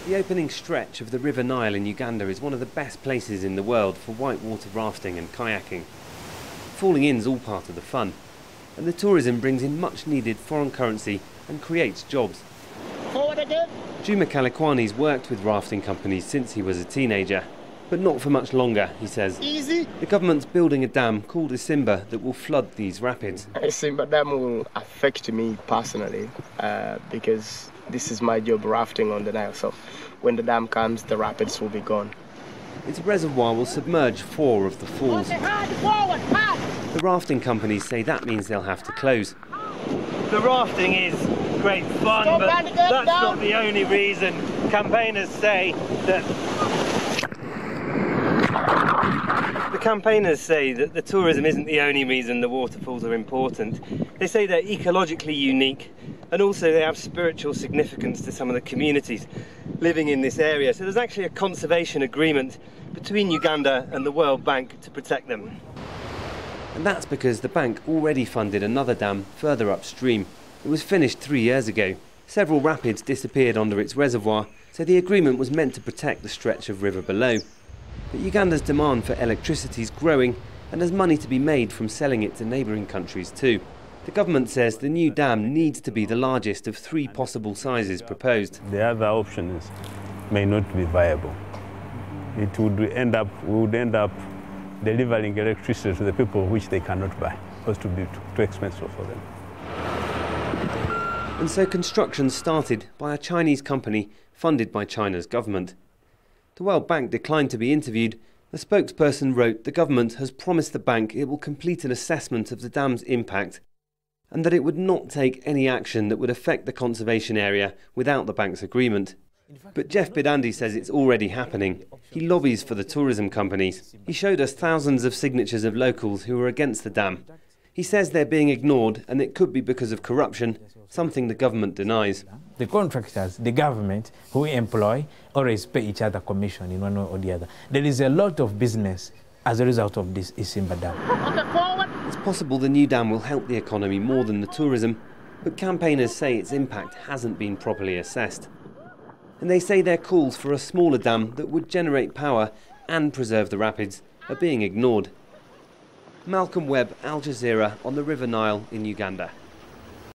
The opening stretch of the River Nile in Uganda is one of the best places in the world for whitewater rafting and kayaking. Falling in's all part of the fun, and the tourism brings in much needed foreign currency and creates jobs. Forward again. JUMA KALIKWANI's worked with rafting companies since he was a teenager, but not for much longer, he says. Easy. The government's building a dam called Isimba that will flood these rapids. Isimba Dam will affect me personally because this is my job, rafting on the Nile. So when the dam comes, the rapids will be gone. Its reservoir will submerge 4 of the falls. The rafting companies say that means they'll have to close. The rafting is great fun, but that's not the only reason. Campaigners say that the tourism isn't the only reason the waterfalls are important. They say they're ecologically unique, and also they have spiritual significance to some of the communities living in this area. So there's actually a conservation agreement between Uganda and the World Bank to protect them. And that's because the bank already funded another dam further upstream. It was finished 3 years ago. Several rapids disappeared under its reservoir, so the agreement was meant to protect the stretch of river below. But Uganda's demand for electricity is growing, and there's money to be made from selling it to neighbouring countries too. The government says the new dam needs to be the largest of 3 possible sizes proposed. The other options may not be viable. We would end up delivering electricity to the people which they cannot buy, because it would be too expensive for them. And so construction started by a Chinese company funded by China's government. The World Bank declined to be interviewed. A spokesperson wrote the government has promised the bank it will complete an assessment of the dam's impact and that it would not take any action that would affect the conservation area without the bank's agreement. But Jeff Bidandi says it's already happening. He lobbies for the tourism companies. He showed us thousands of signatures of locals who are against the dam. He says they're being ignored and it could be because of corruption, something the government denies. The contractors, the government who employ, always pay each other commission in one way or the other. There is a lot of business as a result of this Isimba Dam. It's possible the new dam will help the economy more than the tourism, but campaigners say its impact hasn't been properly assessed. And they say their calls for a smaller dam that would generate power and preserve the rapids are being ignored. Malcolm Webb, Al Jazeera, on the River Nile in Uganda.